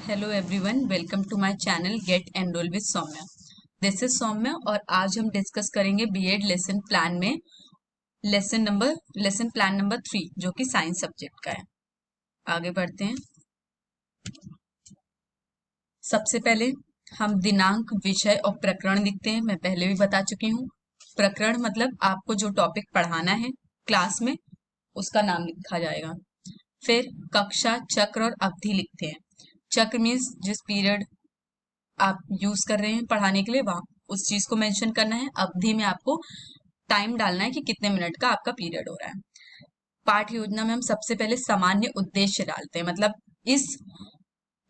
Hello everyone, welcome to my channel get enroll with Saumya. This is Saumya और आज हम discuss करेंगे बीएड लेसन प्लान में लेसन प्लान नंबर 3 जो कि साइंस सब्जेक्ट का है। आगे बढ़ते हैं। सबसे पहले हम दिनांक, विषय और प्रकरण लिखते हैं। मैं पहले भी बता चुकी हूँ। प्रकरण मतलब आपको जो टॉपिक पढ़ाना है क्लास में उसका नाम लिखा जाएगा। फिर कक्षा, चक्र और अवधि लिखते हैं। चक्र मीन्स जिस पीरियड आप यूज कर रहे हैं पढ़ाने के लिए वहां उस चीज को मेंशन करना है। अवधि में आपको टाइम डालना है कि कितने मिनट का आपका पीरियड हो रहा है। पाठ योजना में हम सबसे पहले सामान्य उद्देश्य डालते हैं, मतलब इस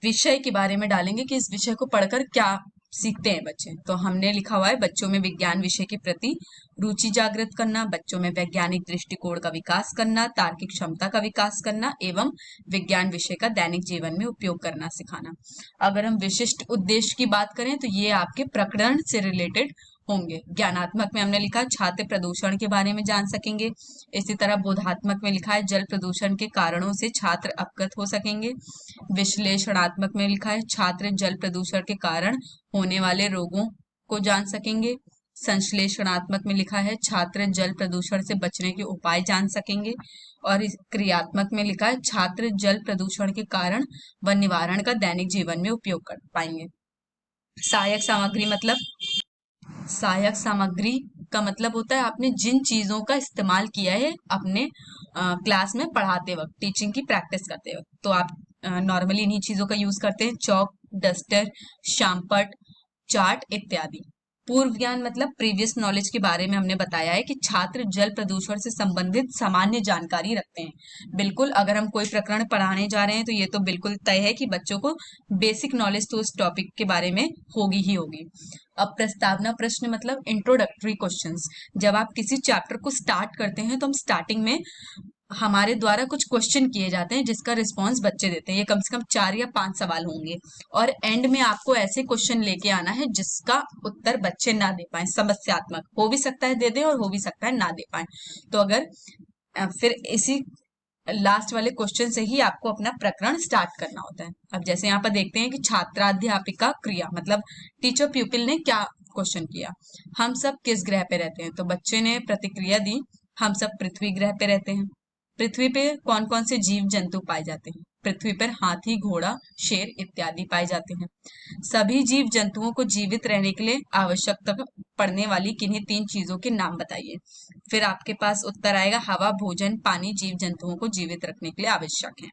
विषय के बारे में डालेंगे कि इस विषय को पढ़कर क्या सीखते हैं बच्चे। तो हमने लिखा हुआ है बच्चों में विज्ञान विषय के प्रति रुचि जागृत करना, बच्चों में वैज्ञानिक दृष्टिकोण का विकास करना, तार्किक क्षमता का विकास करना एवं विज्ञान विषय का दैनिक जीवन में उपयोग करना सिखाना। अगर हम विशिष्ट उद्देश्य की बात करें तो ये आपके प्रकरण से रिलेटेड होंगे। ज्ञानात्मक में हमने लिखा छात्र प्रदूषण के बारे में जान सकेंगे। इसी तरह बोधात्मक में लिखा है जल प्रदूषण के कारणों से छात्र अवगत हो सकेंगे। विश्लेषणात्मक में लिखा है छात्र जल प्रदूषण के कारण होने वाले रोगों को जान सकेंगे। संश्लेषणात्मक में लिखा है छात्र जल प्रदूषण से बचने के उपाय जान सकेंगे। और क्रियात्मक में लिखा है छात्र जल प्रदूषण के कारण व निवारण का दैनिक जीवन में उपयोग कर पाएंगे। सहायक सामग्री मतलब सहायक सामग्री का मतलब होता है आपने जिन चीजों का इस्तेमाल किया है अपने क्लास में पढ़ाते वक्त, टीचिंग की प्रैक्टिस करते वक्त। तो आप नॉर्मली इन्हीं चीजों का यूज करते हैं। चौक, डस्टर, शामपट, चार्ट इत्यादि। पूर्व ज्ञान मतलब प्रीवियस नॉलेज के बारे में हमने बताया है कि छात्र जल प्रदूषण से संबंधित सामान्य जानकारी रखते हैं। बिल्कुल, अगर हम कोई प्रकरण पढ़ाने जा रहे हैं तो ये तो बिल्कुल तय है कि बच्चों को बेसिक नॉलेज तो उस टॉपिक के बारे में होगी ही होगी। अब प्रस्तावना प्रश्न मतलब इंट्रोडक्टरी क्वेश्चंस। जब आप किसी चैप्टर को स्टार्ट करते हैं तो हम स्टार्टिंग में हमारे द्वारा कुछ क्वेश्चन किए जाते हैं जिसका रिस्पांस बच्चे देते हैं। ये कम से कम 4 या 5 सवाल होंगे और एंड में आपको ऐसे क्वेश्चन लेके आना है जिसका उत्तर बच्चे ना दे पाए। समस्यात्मक हो भी सकता है दे दें और हो भी सकता है ना दे पाए। तो अगर फिर इसी लास्ट वाले क्वेश्चन से ही आपको अपना प्रकरण स्टार्ट करना होता है। अब जैसे यहाँ पर देखते हैं कि छात्राध्यापिका क्रिया मतलब टीचर प्यूपिल ने क्या क्वेश्चन किया। हम सब किस ग्रह पे रहते हैं? तो बच्चे ने प्रतिक्रिया दी, हम सब पृथ्वी ग्रह पे रहते हैं। पृथ्वी पे कौन कौन से जीव जंतु पाए जाते हैं? पृथ्वी पर हाथी, घोड़ा, शेर इत्यादि पाए जाते हैं। सभी जीव जंतुओं को जीवित रहने के लिए आवश्यकता पड़ने वाली किन्हीं 3 चीजों के नाम बताइए। फिर आपके पास उत्तर आएगा हवा, भोजन, पानी जीव जंतुओं को जीवित रखने के लिए आवश्यक है।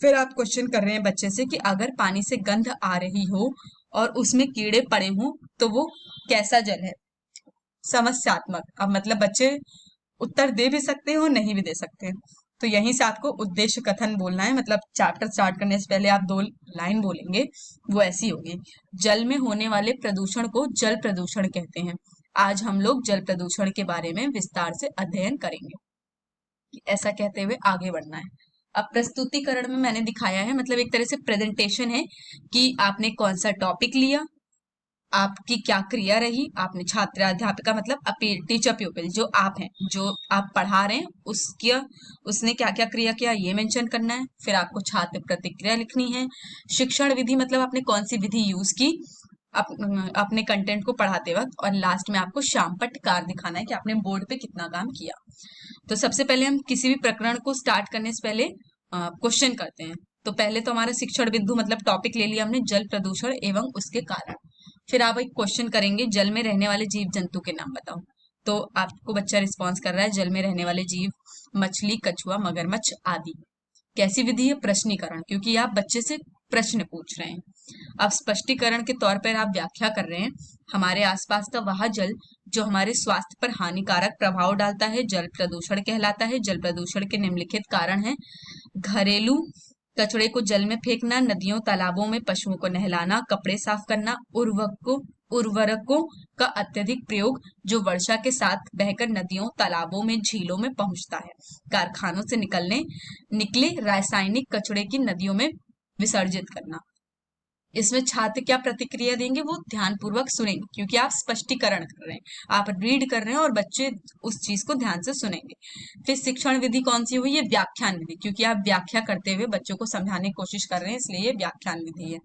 फिर आप क्वेश्चन कर रहे हैं बच्चे से कि अगर पानी से गंध आ रही हो और उसमें कीड़े पड़े हों तो वो कैसा जल है? समस्यात्मक। अब मतलब बच्चे उत्तर दे भी सकते हैं और नहीं भी दे सकते हैं। तो यहीं से आपको उद्देश्य कथन बोलना है। मतलब चैप्टर स्टार्ट करने से पहले आप 2 लाइन बोलेंगे, वो ऐसी होगी। जल में होने वाले प्रदूषण को जल प्रदूषण कहते हैं। आज हम लोग जल प्रदूषण के बारे में विस्तार से अध्ययन करेंगे। ऐसा कहते हुए आगे बढ़ना है। अब प्रस्तुतिकरण में मैंने दिखाया है, मतलब एक तरह से प्रेजेंटेशन है कि आपने कौन सा टॉपिक लिया, आपकी क्या क्रिया रही, आपने छात्र अध्यापिका मतलब टीचर प्यूपिल जो आप हैं, जो आप पढ़ा रहे हैं उसने क्या क्या क्रिया किया ये मेंशन करना है। फिर आपको छात्र प्रतिक्रिया लिखनी है। शिक्षण विधि मतलब आपने कौन सी विधि यूज की अपने कंटेंट को पढ़ाते वक्त। और लास्ट में आपको शामपट कार्य दिखाना है कि आपने बोर्ड पे कितना काम किया। तो सबसे पहले हम किसी भी प्रकरण को स्टार्ट करने से पहले क्वेश्चन करते हैं। तो पहले तो हमारा शिक्षण बिंदु मतलब टॉपिक ले लिया हमने, जल प्रदूषण एवं उसके कारण। फिर आप एक क्वेश्चन करेंगे जल में रहने वाले जीव जंतु के नाम बताओ। तो आपको बच्चा रिस्पॉन्स कर रहा है जल में रहने वाले जीव मछली, कछुआ, मगरमच्छ आदि। कैसी विधि है? प्रश्नीकरण, क्योंकि आप बच्चे से प्रश्न पूछ रहे हैं। अब स्पष्टीकरण के तौर पर आप व्याख्या कर रहे हैं हमारे आसपास का वह जल जो हमारे स्वास्थ्य पर हानिकारक प्रभाव डालता है जल प्रदूषण कहलाता है। जल प्रदूषण के निम्नलिखित कारण हैं घरेलू कचड़े को जल में फेंकना, नदियों तालाबों में पशुओं को नहलाना, कपड़े साफ करना, उर्वरकों का अत्यधिक प्रयोग जो वर्षा के साथ बहकर नदियों तालाबों में झीलों में पहुंचता है, कारखानों से निकले रासायनिक कचड़े की नदियों में विसर्जित करना। इसमें छात्र क्या प्रतिक्रिया देंगे वो ध्यानपूर्वक सुनेंगे, क्योंकि आप स्पष्टीकरण कर रहे हैं, आप रीड कर रहे हैं और बच्चे उस चीज को ध्यान से सुनेंगे। फिर शिक्षण विधि कौन सी हुई? ये व्याख्यान विधि, क्योंकि आप व्याख्या करते हुए बच्चों को समझाने की कोशिश कर रहे हैं, इसलिए ये व्याख्यान विधि है।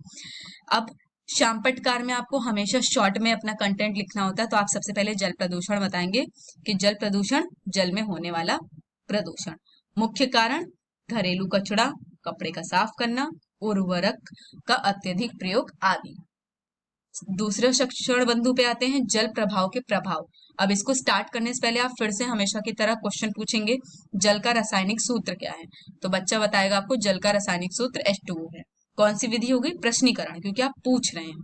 अब शामपटकार में आपको हमेशा शॉर्ट में अपना कंटेंट लिखना होता है, तो आप सबसे पहले जल प्रदूषण बताएंगे कि जल प्रदूषण जल में होने वाला प्रदूषण, मुख्य कारण घरेलू कचरा, कपड़े का साफ करना, उर्वरक का अत्यधिक प्रयोग आदि। दूसरे शिक्षण बंधु पे आते हैं, जल प्रभाव के प्रभाव। अब इसको स्टार्ट करने से पहले आप फिर से हमेशा की तरह क्वेश्चन पूछेंगे, जल का रासायनिक सूत्र क्या है? तो बच्चा बताएगा आपको जल का रासायनिक सूत्र H2O है। कौन सी विधि होगी? प्रश्नीकरण, क्योंकि आप पूछ रहे हैं।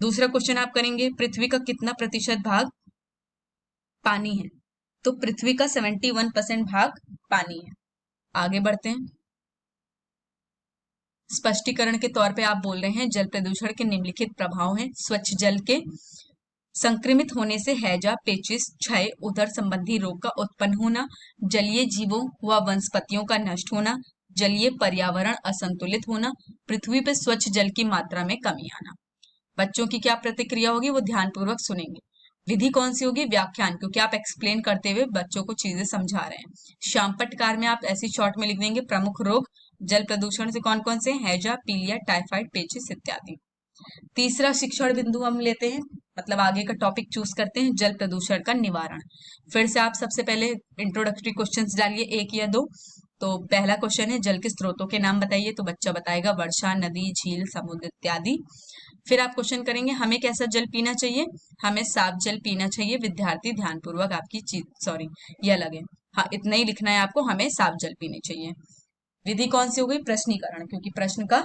दूसरा क्वेश्चन आप करेंगे, पृथ्वी का कितना प्रतिशत भाग पानी है? तो पृथ्वी का 71% भाग पानी है। आगे बढ़ते हैं। स्पष्टीकरण के तौर पे आप बोल रहे हैं, जल प्रदूषण के निम्नलिखित प्रभाव हैं। स्वच्छ जल के संक्रमित होने से हैजा, पेचिश, क्षय, उदर संबंधी रोग का उत्पन्न होना, जलीय जीवों व वनस्पतियों का नष्ट होना, जलीय पर्यावरण असंतुलित होना, पृथ्वी पर स्वच्छ जल की मात्रा में कमी आना। बच्चों की क्या प्रतिक्रिया होगी? वो ध्यानपूर्वक सुनेंगे। विधि कौन सी होगी? व्याख्यान, क्योंकि आप एक्सप्लेन करते हुए बच्चों को चीजें समझा रहे हैं। शामपटकार में आप ऐसी शॉर्ट में लिख देंगे, प्रमुख रोग जल प्रदूषण से कौन कौन से? हैजा, पीलिया, टाइफाइड, पेचिस इत्यादि। तीसरा शिक्षण बिंदु हम लेते हैं, मतलब आगे का टॉपिक चूज करते हैं, जल प्रदूषण का निवारण। फिर से आप सबसे पहले इंट्रोडक्टरी क्वेश्चंस डालिए, 1 या 2। तो पहला क्वेश्चन है, जल के स्रोतों के नाम बताइए। तो बच्चा बताएगा वर्षा, नदी, झील, समुद्र इत्यादि। फिर आप क्वेश्चन करेंगे, हमें कैसा जल पीना चाहिए? हमें साफ जल पीना चाहिए। विद्यार्थी ध्यानपूर्वक आपकी चीज, सॉरी ये अलग है, हाँ इतना ही लिखना है आपको, हमें साफ जल पीने चाहिए। विधि कौन सी हो गई? प्रश्नीकरण, क्योंकि प्रश्न का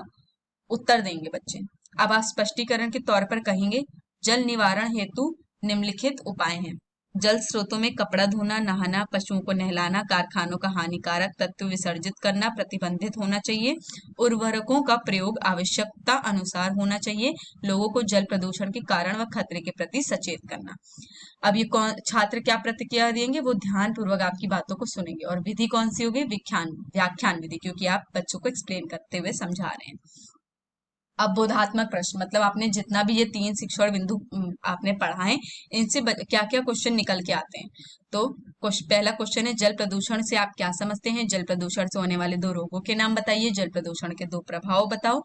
उत्तर देंगे बच्चे। अब आप स्पष्टीकरण के तौर पर कहेंगे, जल निवारण हेतु निम्नलिखित उपाय हैं। जल स्रोतों में कपड़ा धोना, नहाना, पशुओं को नहलाना, कारखानों का हानिकारक तत्व विसर्जित करना प्रतिबंधित होना चाहिए। उर्वरकों का प्रयोग आवश्यकता अनुसार होना चाहिए। लोगों को जल प्रदूषण के कारण व खतरे के प्रति सचेत करना। अब ये कौन छात्र क्या प्रतिक्रिया देंगे? वो ध्यान पूर्वक आपकी बातों को सुनेंगे। और विधि कौन सी होगी? व्याख्यान विधि, क्योंकि आप बच्चों को एक्सप्लेन करते हुए समझा रहे हैं। अब बोधात्मक प्रश्न, मतलब आपने जितना भी ये 3 शिक्षण बिंदु आपने पढ़ा है, इनसे क्या क्या क्वेश्चन निकल के आते हैं। तो पहला क्वेश्चन है, जल प्रदूषण से आप क्या समझते हैं? जल प्रदूषण से होने वाले 2 रोगों के नाम बताइए। जल प्रदूषण के 2 प्रभाव बताओ।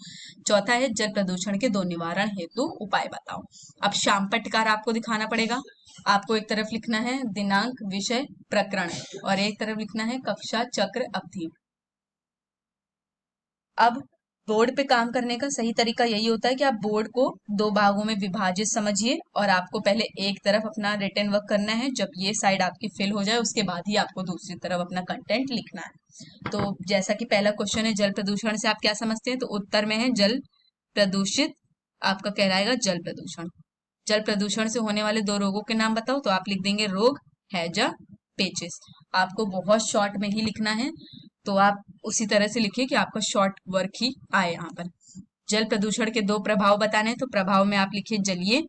चौथा है, जल प्रदूषण के 2 निवारण हेतु उपाय बताओ। अब शामपटकार आपको दिखाना पड़ेगा। आपको एक तरफ लिखना है दिनांक, विषय, प्रकरण, और एक तरफ लिखना है कक्षा, चक्र, अवधि। अब बोर्ड पे काम करने का सही तरीका यही होता है कि आप बोर्ड को 2 भागों में विभाजित समझिए, और आपको पहले एक तरफ अपना रिटन वर्क करना है। जब ये साइड आपकी फिल हो जाए, उसके बाद ही आपको दूसरी तरफ अपना कंटेंट लिखना है। तो जैसा कि पहला क्वेश्चन है, जल प्रदूषण से आप क्या समझते हैं? तो उत्तर में है जल प्रदूषित, आपका कहलाएगा जल प्रदूषण। जल प्रदूषण से होने वाले 2 रोगों के नाम बताओ। तो आप लिख देंगे रोग, हैजा, पेचिस। आपको बहुत शॉर्ट में ही लिखना है, तो आप उसी तरह से लिखिए कि आपका शॉर्ट वर्क ही आए यहाँ पर। जल प्रदूषण के 2 प्रभाव बताने हैं, तो प्रभाव में आप लिखिए जलीय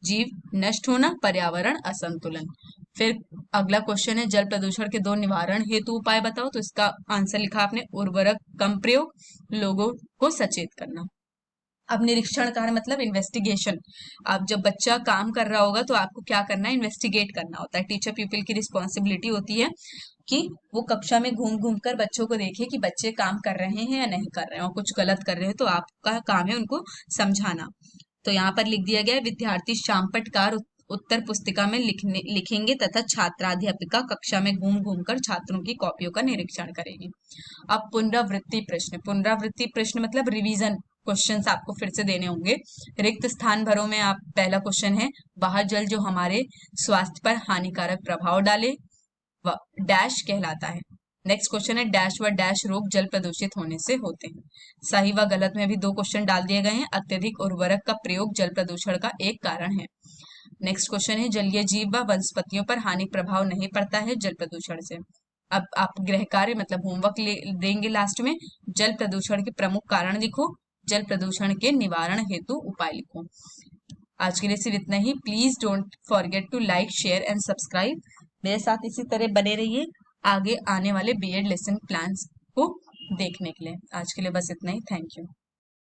जीव नष्ट होना, पर्यावरण असंतुलन। फिर अगला क्वेश्चन है, जल प्रदूषण के 2 निवारण हेतु उपाय बताओ। तो इसका आंसर लिखा आपने उर्वरक कम प्रयोग, लोगों को सचेत करना। अब निरीक्षण कार्य मतलब इन्वेस्टिगेशन। आप जब बच्चा काम कर रहा होगा तो आपको क्या करना है? इन्वेस्टिगेट करना होता है। टीचर पीपल की रिस्पॉन्सिबिलिटी होती है कि वो कक्षा में घूम घूम कर बच्चों को देखे कि बच्चे काम कर रहे हैं या नहीं कर रहे हैं, और कुछ गलत कर रहे हैं तो आपका काम है उनको समझाना। तो यहाँ पर लिख दिया गया है, विद्यार्थी शामपटकार उत्तर पुस्तिका में लिखेंगे तथा छात्राध्यापिका कक्षा में घूम घूम कर छात्रों की कॉपियों का निरीक्षण करेगी। अब पुनरावृत्ति प्रश्न। पुनरावृत्ति प्रश्न मतलब रिवीजन क्वेश्चंस आपको फिर से देने होंगे। रिक्त स्थान भरो में आप पहला क्वेश्चन है, वह जल जो हमारे स्वास्थ्य पर हानिकारक प्रभाव डाले व डैश कहलाता है। नेक्स्ट क्वेश्चन है, डैश व डैश रोग जल प्रदूषित होने से होते हैं। सही व गलत में भी 2 क्वेश्चन डाल दिए गए हैं। अत्यधिक उर्वरक का प्रयोग जल प्रदूषण का एक कारण है। नेक्स्ट क्वेश्चन है, जलीय जीव व वनस्पतियों पर हानि प्रभाव नहीं पड़ता है जल प्रदूषण से। अब आप गृह कार्य मतलब होमवर्क देंगे लास्ट में, जल प्रदूषण के प्रमुख कारण लिखो, जल प्रदूषण के निवारण हेतु उपाय लिखो। आज के लिए सिर्फ इतना ही। Please don't forget to like, share and subscribe. मेरे साथ इसी तरह बने रहिए आगे आने वाले बीएड लेसन प्लान्स को देखने के लिए। आज के लिए बस इतना ही। Thank you.